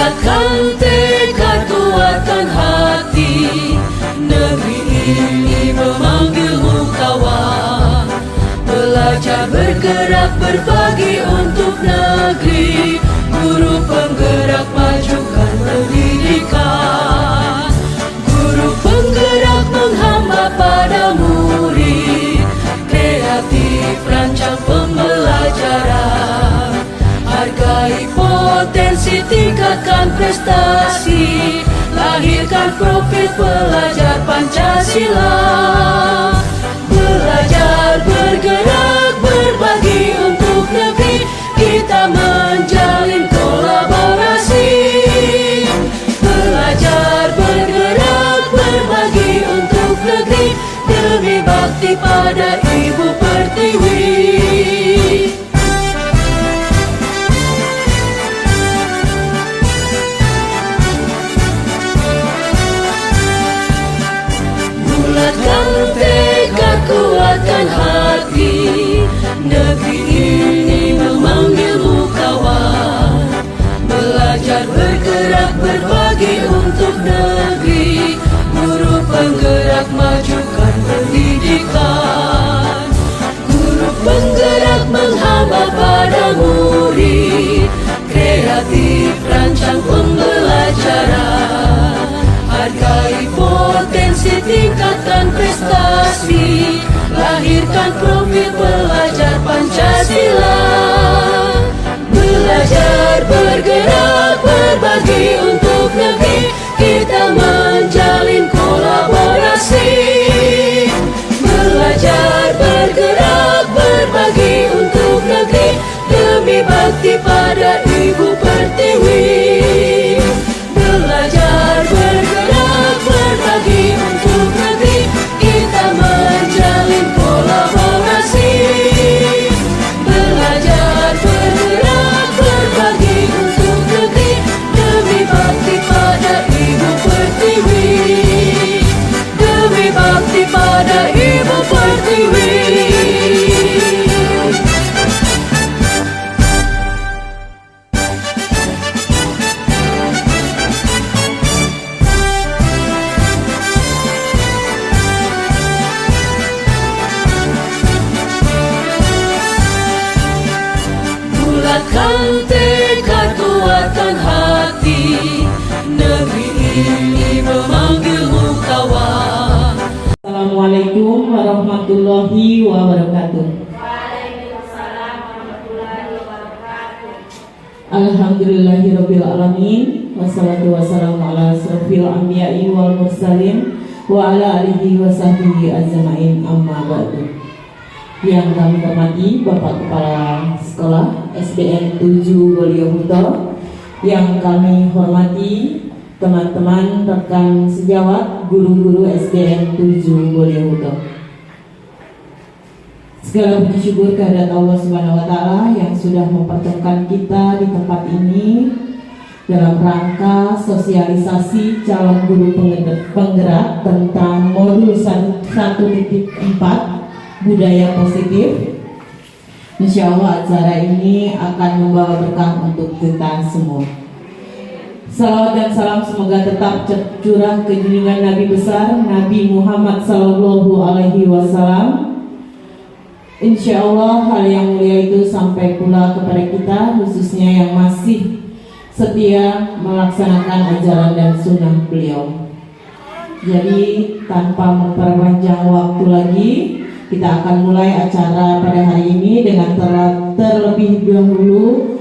Bulatkan tekad kuatkan hati, negeri ini memanggilmu kawan. Belajar bergerak berbagi untuk negeri, guru penggerak majukan pendidikan. Guru penggerak menghamba pada murid, kreatif rancang pembelajaran. Hargai potensi, tingkatkan prestasi, lahirkan profil pelajar Pancasila. Belajar bergerak berbagi untuk negeri, kita menjalin kolaborasi. Belajar bergerak berbagi untuk negeri, demi bakti pada Ibu Pertiwi. Bulatkan tekad kuatkan hati, negeri ini memanggilmu kawan. Belajar bergerak berbagi untuk negeri, guru penggerak majukan pendidikan. Guru penggerak menghamba pada murid, kreatif rancang pembelajaran. Hargai potensi, tingkatkan prestasi, lahirkan profil pelajar Pancasila. Belajar bergerak berbagi untuk negeri, kita menjalin kolaborasi. Belajar bergerak berbagi untuk negeri, demi bakti pada Ibu Pertiwi. Belajar bergerak berbagi untuk negeri, kita menjalin kolaborasi. Belajar bergerak berbagi untuk negeri, demi bakti pada Ibu Pertiwi. Demi bakti pada Ibu Pertiwi. Bulatkan tekad kuatkan hati, negeri ini memanggilmu kawan. Assalamualaikum warahmatullahi wabarakatuh. Waalaikumsalam warahmatullahi wabarakatuh. Alhamdulillahirabbil alamin, wassalatu wassalamu ala asrofil anbiya'i wal mursalin wa ala alihi wa sahbihi ajma'in, amma ba'du. Yang kami hormati Bapak Kepala Sekolah SDN 7 Boliohuto, yang kami hormati teman-teman rekan sejawat guru-guru SDN 7 Boliohuto. Segala puji syukur kehadirat Allah Subhanahu wa taala yang sudah mempertemukan kita di tempat ini dalam rangka sosialisasi calon guru penggerak tentang modul 1.4 budaya positif. Insya Allah acara ini akan membawa berkah untuk kita semua. Salawat dan salam semoga tetap tercurah ke junjungan Nabi besar Nabi Muhammad Sallallahu Alaihi Wasallam. Insya Allah hal yang mulia itu sampai pula kepada kita, khususnya yang masih setia melaksanakan ajaran dan sunnah beliau. Jadi tanpa memperpanjang waktu lagi, kita akan mulai acara pada hari ini dengan terlebih dahulu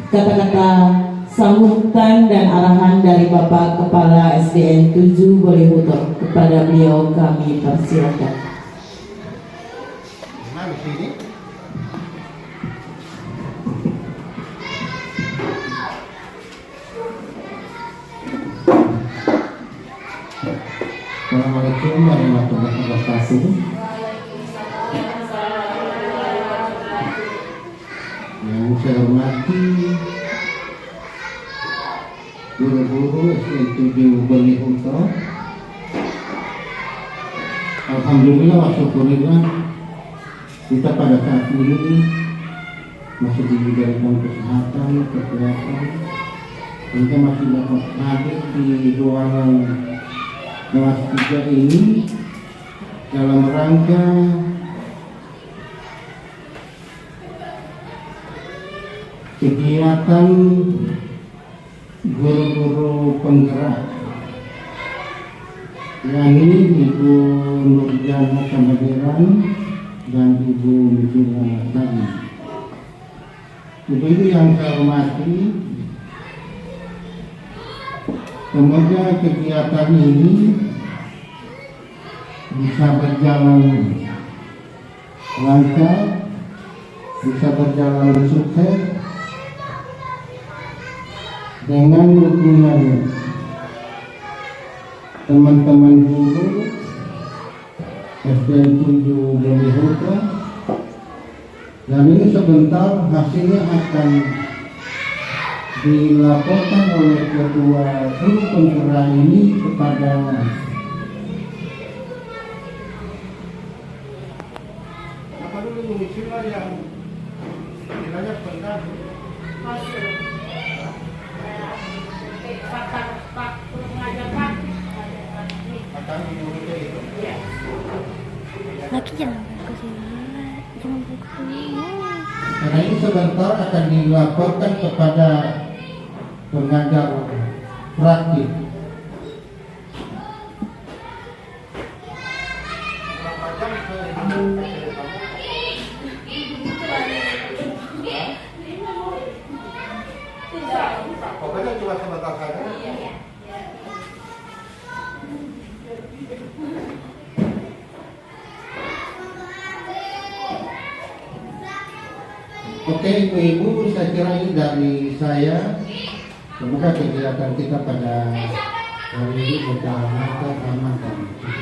kata-kata sambutan dan arahan dari Bapak Kepala SDN 7 Boliohuto. Kepada beliau kami persilakan. Assalamualaikum warahmatullahi wabarakatuh. Yang saya hormati guru-guru SDN 7 Boliohuto. Alhamdulillah wa syukurillah, kita pada saat ini masih diberikan kesehatan, kekuatan, Kita masih dapat hadir di ruangan kelas 3 ini dalam rangka kegiatan guru-guru penggerak, yakni Ibu Nurjana Kamadiran dan Ibu Nujila Tadi. Ibu yang saya hormati, semoga kegiatan ini bisa berjalan lancar, bisa berjalan sukses dengan dukungan teman-teman guru SDN 7 Belihuta, dan ini sebentar hasilnya akan dilaporkan oleh ketua grup penggerak ini kepada apa dulu istilah yang istilahnya penggerak lagi jangan ke sini, jangan ke sini. karena ini sebentar akan dilaporkan kepada pengajar praktik. Pokoknya cuma sebentar saja. Oke Ibu-Ibu, saya kira ini dari saya. Semoga kegiatan kita pada hari ini berjalan lancar, aman dan sukses.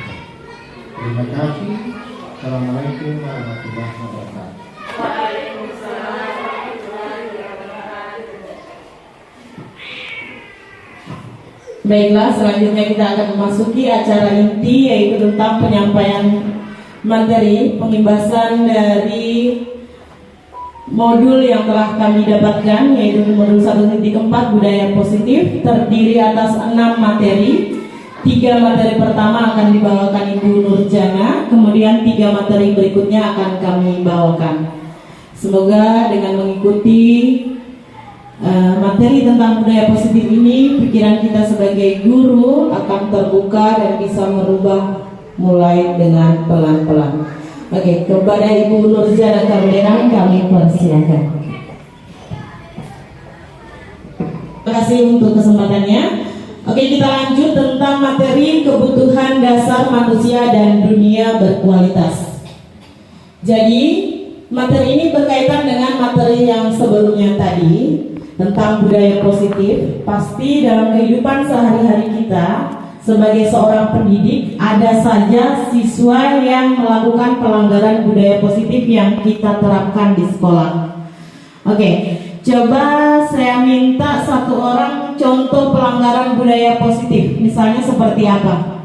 Terima kasih. Assalamualaikum warahmatullahi wabarakatuh. Baiklah, selanjutnya kita akan memasuki acara inti, yaitu tentang penyampaian materi pengibasan dari modul yang telah kami dapatkan, yaitu modul 1.4 budaya positif, terdiri atas 6 materi. 3 materi pertama akan dibawakan Ibu Nurjana, kemudian 3 materi berikutnya akan kami bawakan. Semoga dengan mengikuti materi tentang budaya positif ini, pikiran kita sebagai guru akan terbuka dan bisa merubah mulai dengan pelan-pelan. Oke, kepada Ibu Nurjana Kamadiran kami persilakan. Terima kasih untuk kesempatannya. Oke, kita lanjut tentang materi kebutuhan dasar manusia dan dunia berkualitas. Jadi, materi ini berkaitan dengan materi yang sebelumnya tadi tentang budaya positif. Pasti dalam kehidupan sehari-hari kita sebagai seorang pendidik, ada saja siswa yang melakukan pelanggaran budaya positif yang kita terapkan di sekolah. Oke, coba saya minta satu orang contoh pelanggaran budaya positif. Misalnya seperti apa?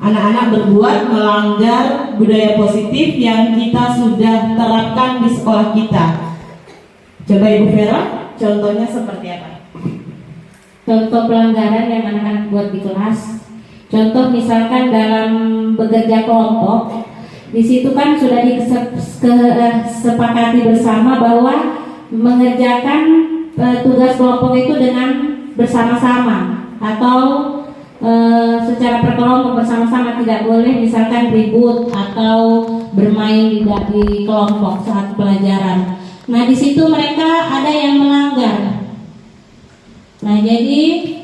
Anak-anak berbuat melanggar budaya positif yang kita sudah terapkan di sekolah kita. Coba Ibu Vera, contohnya seperti apa? Contoh pelanggaran yang anak-anak buat di kelas. Contoh misalkan dalam bekerja kelompok, di situ kan sudah disepakati bersama bahwa mengerjakan tugas kelompok itu dengan bersama-sama atau secara perkelompok bersama-sama, tidak boleh misalkan ribut atau bermain di kelompok saat pelajaran. Nah, di situ mereka ada yang melanggar. Nah, jadi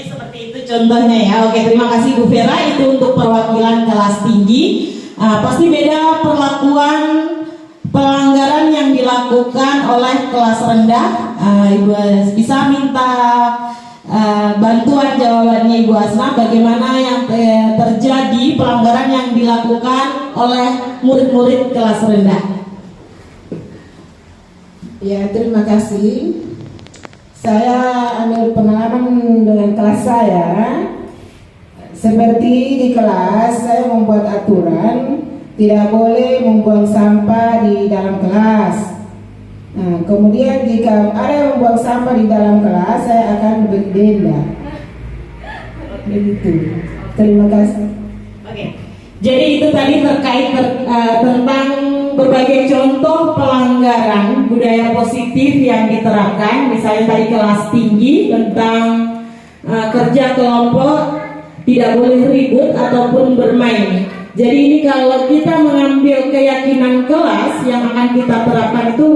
seperti itu contohnya ya. Oke, terima kasih Bu Vera, itu untuk perwakilan kelas tinggi. Pasti beda perlakuan pelanggaran yang dilakukan oleh kelas rendah. Ibu bisa minta bantuan jawabannya Ibu Asna, bagaimana yang terjadi pelanggaran yang dilakukan oleh murid-murid kelas rendah. Ya, terima kasih. Saya ambil pengalaman dengan kelas saya. Seperti di kelas, saya membuat aturan tidak boleh membuang sampah di dalam kelas. Nah, kemudian jika ada yang membuang sampah di dalam kelas, saya akan beri denda. Begitu. Terima kasih. Oke. Jadi itu tadi terkait tentang berbagai contoh pelanggaran budaya positif yang diterapkan. Misalnya tadi kelas tinggi tentang kerja kelompok, tidak boleh ribut ataupun bermain. Jadi ini kalau kita mengambil keyakinan kelas yang akan kita terapkan itu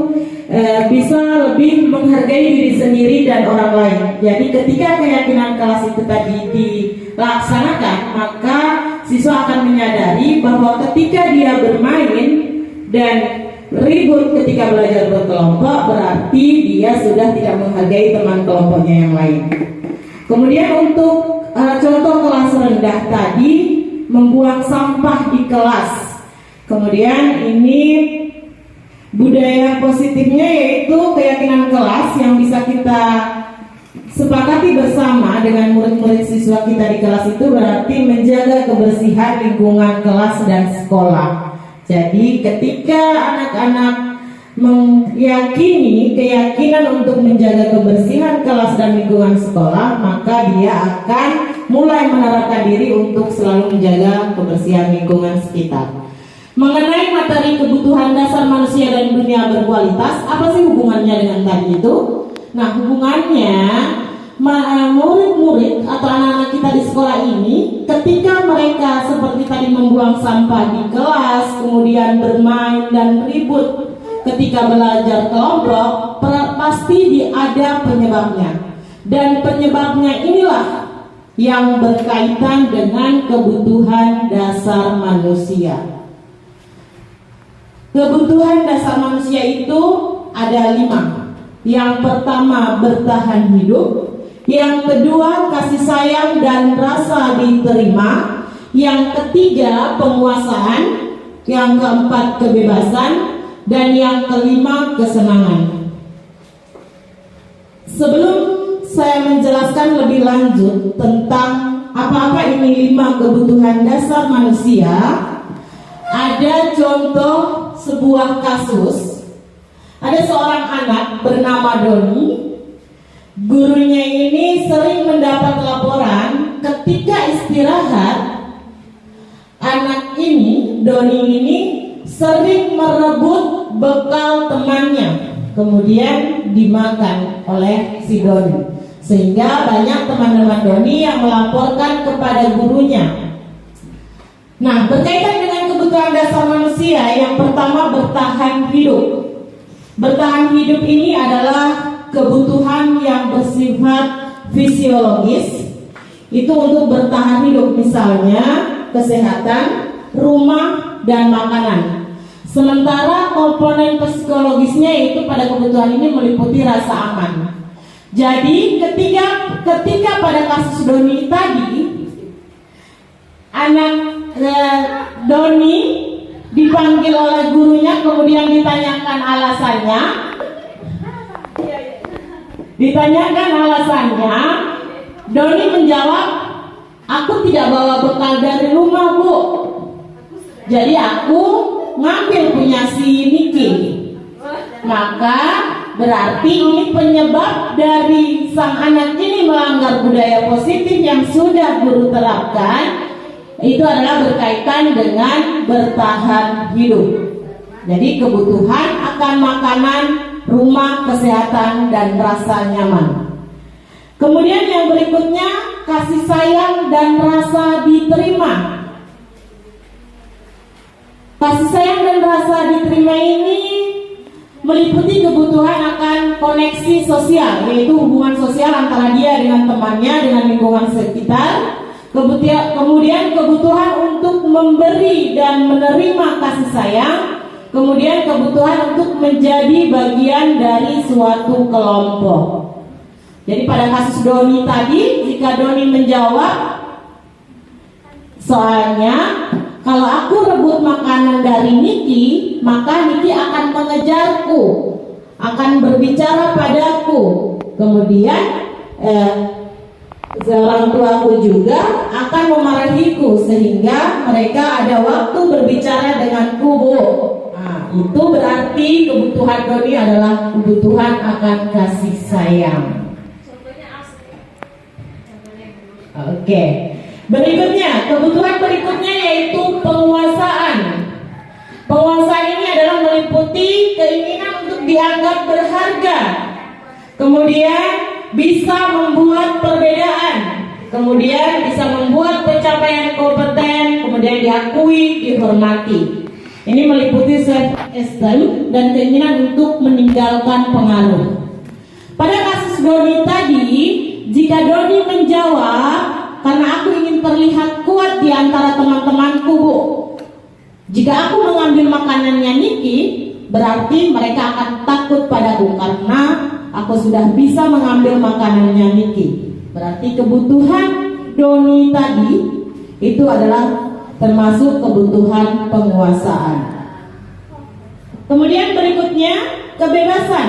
bisa lebih menghargai diri sendiri dan orang lain. Jadi ketika keyakinan kelas itu tadi dilaksanakan, maka siswa akan menyadari bahwa ketika dia bermain dan ribut ketika belajar berkelompok, berarti dia sudah tidak menghargai teman kelompoknya yang lain. Kemudian untuk contoh kelas rendah tadi, membuang sampah di kelas. Kemudian ini budaya positifnya yaitu keyakinan kelas yang bisa kita sepakati bersama dengan murid-murid siswa kita di kelas itu, berarti menjaga kebersihan lingkungan kelas dan sekolah. Jadi ketika anak-anak meyakini keyakinan untuk menjaga kebersihan kelas dan lingkungan sekolah, maka dia akan mulai menerapkan diri untuk selalu menjaga kebersihan lingkungan sekitar. Mengenai materi kebutuhan dasar manusia dan dunia berkualitas, apa sih hubungannya dengan tadi itu? Nah, hubungannya murid-murid atau anak-anak kita di sekolah ini, ketika mereka seperti tadi membuang sampah di kelas, kemudian bermain dan ribut ketika belajar kelompok, pasti ada penyebabnya. Dan penyebabnya inilah yang berkaitan dengan kebutuhan dasar manusia. Kebutuhan dasar manusia itu ada 5. Yang pertama, bertahan hidup. Yang kedua, kasih sayang dan rasa diterima. Yang ketiga, penguasaan. Yang keempat, kebebasan. Dan yang kelima, kesenangan. Sebelum saya menjelaskan lebih lanjut tentang apa-apa ini 5 kebutuhan dasar manusia, ada contoh sebuah kasus. Ada seorang anak bernama Doni. Gurunya ini sering mendapat laporan ketika istirahat, anak ini, Doni ini, sering merebut bekal temannya, kemudian dimakan oleh si Doni. Sehingga banyak teman-teman Doni yang melaporkan kepada gurunya. Nah, berkaitan dengan kebutuhan dasar manusia, yang pertama bertahan hidup. Bertahan hidup ini adalah kebutuhan yang bersifat fisiologis. Itu untuk bertahan hidup, misalnya kesehatan, rumah, dan makanan. Sementara komponen psikologisnya itu pada kebutuhan ini meliputi rasa aman. Jadi ketika pada kasus Doni tadi, anak Doni dipanggil oleh gurunya, kemudian ditanyakan alasannya, Doni menjawab, aku tidak bawa bekal dari rumah, Bu. Jadi aku ngambil punya si Niki. Maka berarti ini penyebab dari sang anak ini melanggar budaya positif yang sudah guru terapkan. Itu adalah berkaitan dengan bertahan hidup. Jadi kebutuhan akan makanan, rumah, kesehatan, dan rasa nyaman. Kemudian yang berikutnya, kasih sayang dan rasa diterima. Kasih sayang dan rasa diterima ini meliputi kebutuhan akan koneksi sosial, yaitu hubungan sosial antara dia dengan temannya, dengan lingkungan sekitar. Kemudian kebutuhan untuk memberi dan menerima kasih sayang. Kemudian kebutuhan untuk menjadi bagian dari suatu kelompok. Jadi pada kasus Doni tadi, jika Doni menjawab, soalnya kalau aku rebut makanan dari Niki, maka Niki akan mengejarku, akan berbicara padaku. Kemudian orang tuaku juga akan memarahiku, sehingga mereka ada waktu berbicara denganku, Bu. Nah, Itu berarti kebutuhan Doni adalah kebutuhan akan kasih sayang. Oke. Berikutnya, kebutuhan berikutnya yaitu penguasaan. Penguasaan ini adalah meliputi keinginan untuk dianggap berharga, kemudian bisa membuat perbedaan, kemudian bisa membuat pencapaian kompeten, kemudian diakui, dihormati. Ini meliputi self-esteem dan keinginan untuk meninggalkan pengaruh. Pada kasus Doni tadi, jika Doni menjawab, karena aku ingin terlihat kuat di antara teman-temanku, Bu. Jika aku mengambil makanannya Niki, berarti mereka akan takut padaku karena aku sudah bisa mengambil makanannya Niki. Berarti kebutuhan Doni tadi itu adalah termasuk kebutuhan penguasaan. Kemudian berikutnya, kebebasan.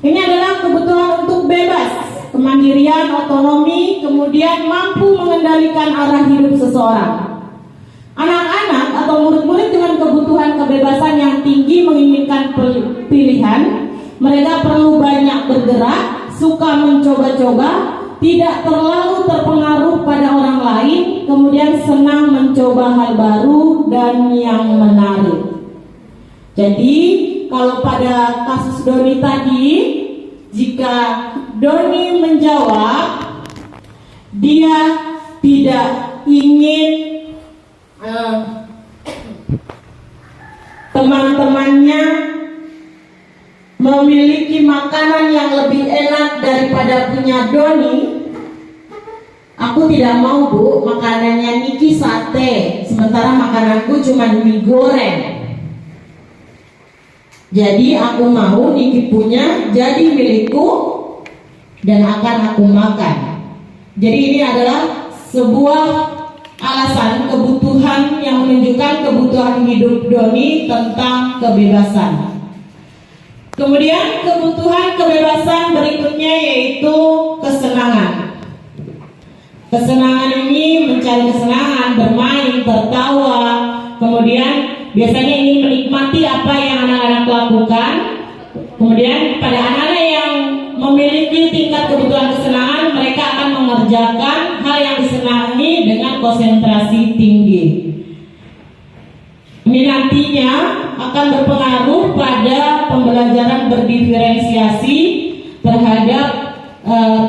Ini adalah kebutuhan untuk bebas, kemandirian, otonomi, kemudian mampu mengendalikan arah hidup seseorang. Anak-anak atau murid-murid dengan kebutuhan kebebasan yang tinggi menginginkan pilihan. Mereka perlu banyak bergerak, suka mencoba-coba, tidak terlalu terpengaruh pada orang lain, kemudian senang mencoba hal baru dan yang menarik. Jadi, kalau pada kasus Doni tadi, jika Doni menjawab, dia tidak ingin teman-temannya memiliki makanan yang lebih enak daripada punya Doni. Aku tidak mau, Bu, makanannya Niki sate, sementara makananku cuma mie goreng. Jadi aku mau Niki punya jadi milikku dan akan aku makan. Jadi ini adalah sebuah alasan kebutuhan yang menunjukkan kebutuhan hidup Doni tentang kebebasan. Kemudian kebutuhan kebebasan berikutnya yaitu kesenangan. Kesenangan ini mencari kesenangan, bermain, tertawa, kemudian biasanya ingin menikmati apa yang anak-anak lakukan. Kemudian pada anak-anak yang memiliki tingkat kebutuhan kesenangan, mereka akan mengerjakan hal yang disenangi dengan konsentrasi tinggi. Ini nantinya akan berpengaruh pada pembelajaran berdiferensiasi terhadap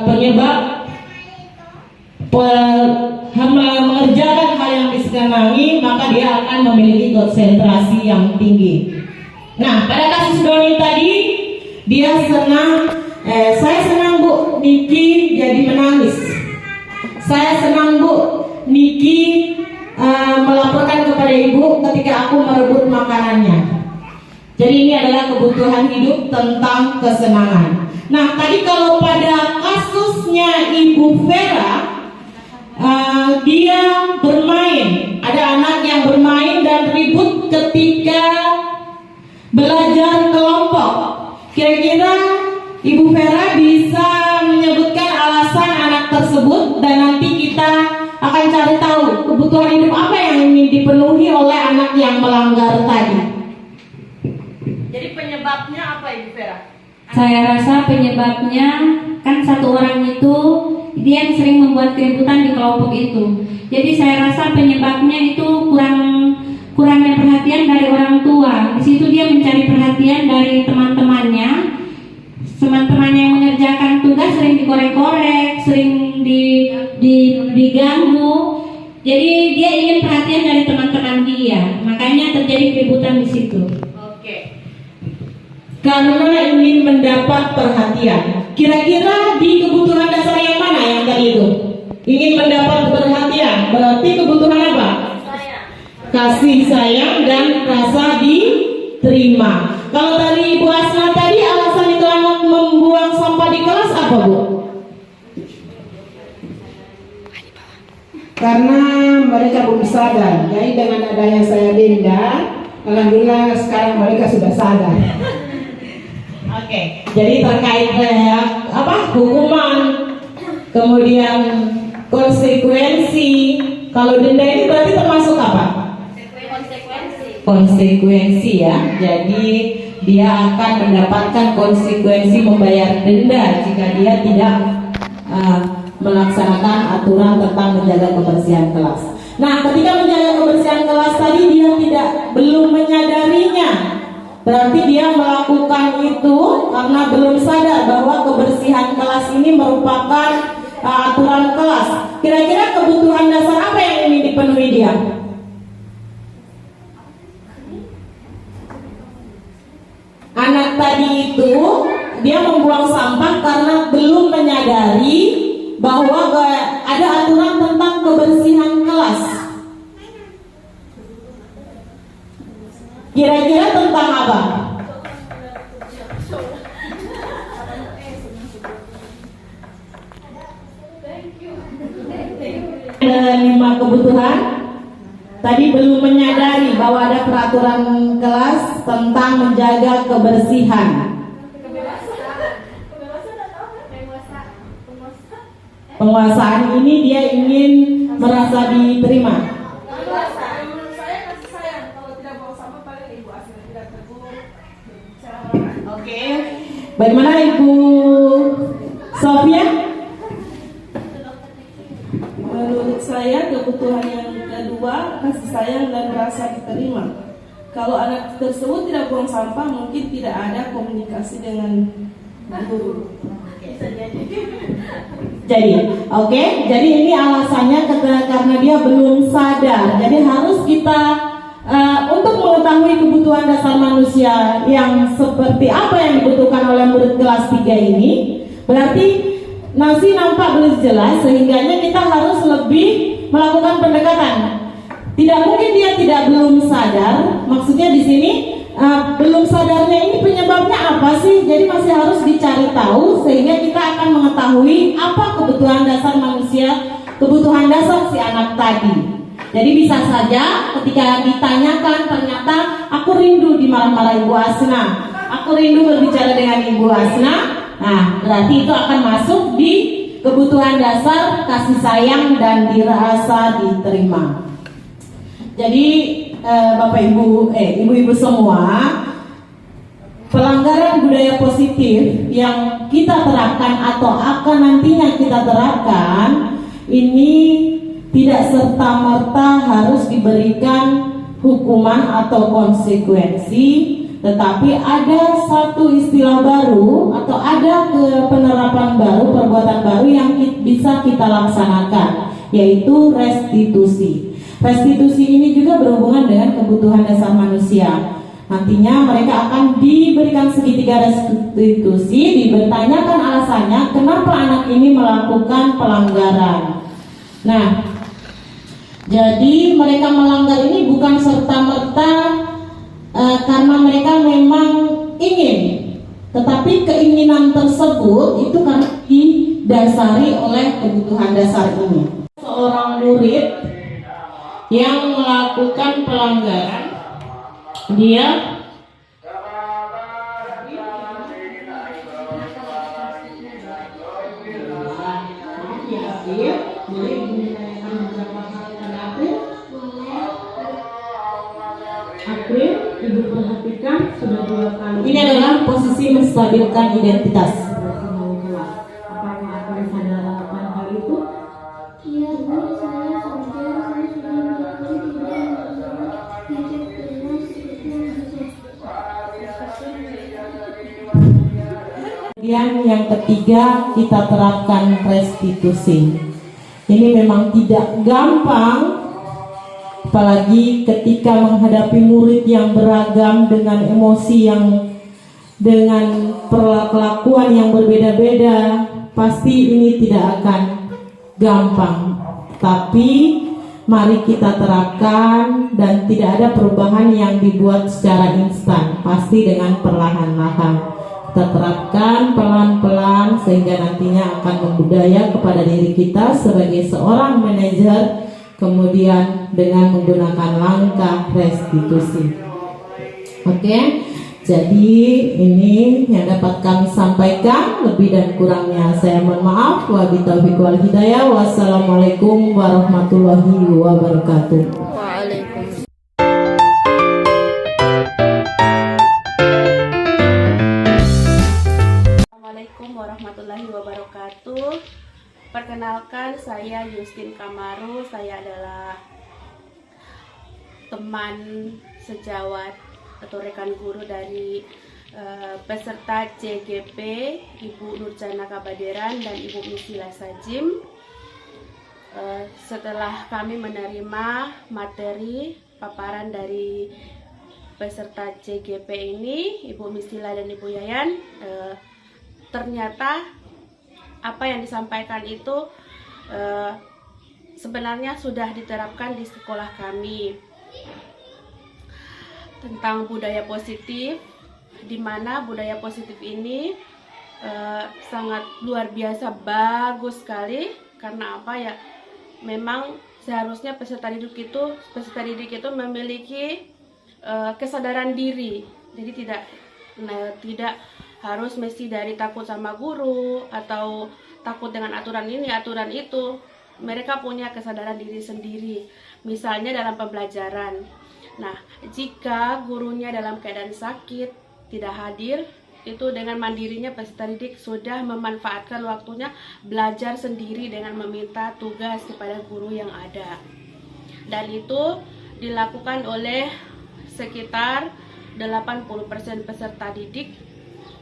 penyebab mengerjakan hal yang disenangi, maka dia akan memiliki konsentrasi yang tinggi. Nah, pada kasus Doni tadi, dia senang, saya senang, Bu, Niki jadi menangis. Saya senang, Bu, Niki melaporkan kepada ibu ketika aku merebut makanannya. Jadi ini adalah kebutuhan hidup tentang kesenangan. Nah, tadi kalau pada kasusnya Ibu Vera, dia bermain, ada anak yang bermain dan ribut ketika belajar kelompok. Kira-kira Ibu Vera bisa menyebutkan alasan anak tersebut dan nanti kita akan cari tahu kebutuhan hidup apa yang ingin dipenuhi oleh anak yang melanggar tadi. Jadi penyebabnya apa, Ibu Vera? Saya rasa penyebabnya kan satu orang itu dia yang sering membuat keributan di kelompok itu. Jadi saya rasa penyebabnya itu kurangnya perhatian dari orang tua. Di situ dia mencari perhatian dari teman-temannya. Teman-temannya yang mengerjakan tugas sering dikorek-korek, sering diganggu. Jadi dia ingin perhatian dari teman-teman dia. Makanya terjadi keributan di situ. Oke. Karena ingin mendapat perhatian. Kira-kira di kebutuhan dasar yang mana yang tadi itu? Ingin mendapat perhatian. Berarti kebutuhan apa? Kasih sayang dan rasa diterima. Kalau tadi Ibu Asna tadi alasan itu anak membuang sampah di kelas apa, Bu? Karena mereka belum sadar. Jadi dengan adanya saya Linda, alhamdulillah sekarang mereka sudah sadar. Oke, jadi terkait hukuman, kemudian konsekuensi. Kalau denda ini berarti termasuk apa? konsekuensi ya. Jadi dia akan mendapatkan konsekuensi membayar denda jika dia tidak melaksanakan aturan tentang menjaga kebersihan kelas. Nah, ketika menjaga kebersihan kelas tadi dia belum menyadarinya, berarti dia melakukan itu karena belum sadar bahwa kebersihan kelas ini merupakan aturan kelas. Kira-kira kebutuhan dasar apa yang ingin dipenuhi dia? Anak tadi itu dia membuang sampah karena belum menyadari bahwa ada aturan tentang kebersihan kelas. Kira-kira tentang apa? Ada 5 kebutuhan. Tadi belum menyadari bahwa ada peraturan kelas tentang menjaga kebersihan. Penguasaan ini dia ingin merasa diterima. Oke, bagaimana Ibu Sofia? Menurut saya kebutuhan yang kedua kasih sayang dan rasa diterima. Kalau anak tersebut tidak buang sampah, mungkin tidak ada komunikasi dengan guru. Jadi ini alasannya karena dia belum sadar. Jadi harus kita untuk mengetahui kebutuhan dasar manusia yang seperti apa yang dibutuhkan oleh murid kelas 3 ini, berarti nasi nampak belum jelas, sehingganya kita harus lebih melakukan pendekatan. Tidak mungkin dia belum sadar. Maksudnya di sini belum sadarnya ini penyebabnya apa sih? Jadi masih harus dicari tahu sehingga kita akan mengetahui apa kebutuhan dasar manusia, kebutuhan dasar si anak tadi. Jadi bisa saja ketika ditanyakan ternyata aku rindu dimarah-marah Ibu Asna, aku rindu berbicara dengan Ibu Asna. Nah, berarti itu akan masuk di kebutuhan dasar kasih sayang dan dirasa diterima. Jadi Bapak Ibu, Ibu-ibu semua, pelanggaran budaya positif yang kita terapkan atau akan nantinya kita terapkan ini tidak serta-merta harus diberikan hukuman atau konsekuensi, tetapi ada satu istilah baru atau ada penerapan baru, perbuatan baru yang bisa kita laksanakan, yaitu restitusi. Restitusi ini juga berhubungan dengan kebutuhan dasar manusia. Nantinya mereka akan diberikan segitiga restitusi, dibertanyakan alasannya kenapa anak ini melakukan pelanggaran. Nah, jadi mereka melanggar ini bukan serta-merta karena mereka memang ingin, tetapi keinginan tersebut itu karena didasari oleh kebutuhan dasar ini. Seorang murid yang melakukan pelanggaran, dia April, Ibu perhatikan sudah 2 kali. Ini adalah posisi menstabilkan identitas. Apakah akan sadarkan hal itu? Iya, Bu, saya sudah Kemudian yang ketiga kita terapkan restitusi. Ini memang tidak gampang, apalagi ketika menghadapi murid yang beragam dengan emosi dengan perlakuan yang berbeda-beda. Pasti ini tidak akan gampang, tapi mari kita terapkan dan tidak ada perubahan yang dibuat secara instan, pasti dengan perlahan-lahan. Kita terapkan pelan-pelan sehingga nantinya akan membudaya kepada diri kita sebagai seorang manajer, kemudian dengan menggunakan langkah restitusi. Oke, jadi ini yang dapat kami sampaikan. Lebih dan kurangnya saya mohon maaf. Wabillahi taufiq wal hidayah. Wassalamualaikum warahmatullahi wabarakatuh. Waalaikumsalam. warahmatullahi wabarakatuh. Perkenalkan, saya Justin Kamaru. Saya adalah teman sejawat atau rekan guru dari peserta CGP, Ibu Nurjana Kabaderan dan Ibu Misila Sajim. Setelah kami menerima materi paparan dari peserta CGP ini, Ibu Misila dan Ibu Yayan, ternyata apa yang disampaikan itu sebenarnya sudah diterapkan di sekolah kami tentang budaya positif, di mana budaya positif ini sangat luar biasa bagus sekali. Karena apa ya? Memang seharusnya peserta didik itu memiliki kesadaran diri. Jadi tidak harus mesti dari takut sama guru atau takut dengan aturan ini, aturan itu. Mereka punya kesadaran diri sendiri. Misalnya dalam pembelajaran. Nah, jika gurunya dalam keadaan sakit, tidak hadir, itu dengan mandirinya peserta didik sudah memanfaatkan waktunya belajar sendiri dengan meminta tugas kepada guru yang ada. Dan itu dilakukan oleh sekitar 80% peserta didik,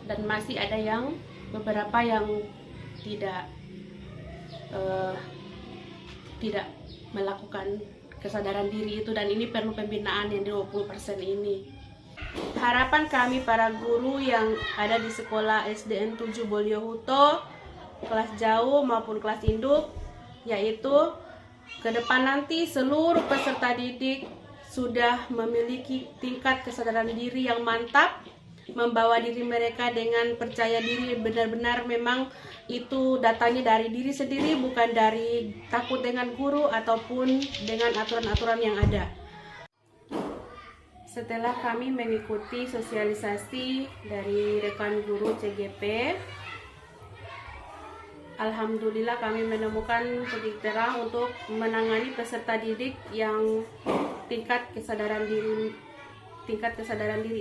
dan masih ada yang beberapa yang tidak melakukan kesadaran diri itu, dan ini perlu pembinaan yang di 20% ini. Harapan kami para guru yang ada di sekolah SDN 7 Bolyohuto, kelas jauh maupun kelas induk, yaitu ke depan nanti seluruh peserta didik sudah memiliki tingkat kesadaran diri yang mantap, membawa diri mereka dengan percaya diri, benar-benar memang itu datanya dari diri sendiri, bukan dari takut dengan guru ataupun dengan aturan-aturan yang ada. Setelah kami mengikuti sosialisasi dari rekan guru CGP, alhamdulillah kami menemukan titik terang untuk menangani peserta didik yang tingkat kesadaran diri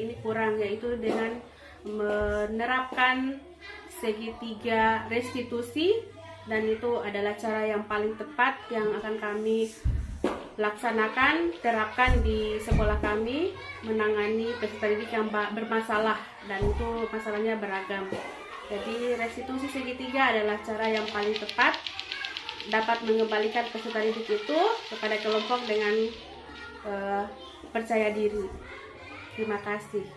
ini kurang, yaitu dengan menerapkan segitiga restitusi, dan itu adalah cara yang paling tepat yang akan kami laksanakan, terapkan di sekolah kami menangani peserta didik yang bermasalah, dan itu masalahnya beragam. Jadi restitusi segitiga adalah cara yang paling tepat dapat mengembalikan peserta didik itu kepada kelompok dengan percaya diri. Terima kasih.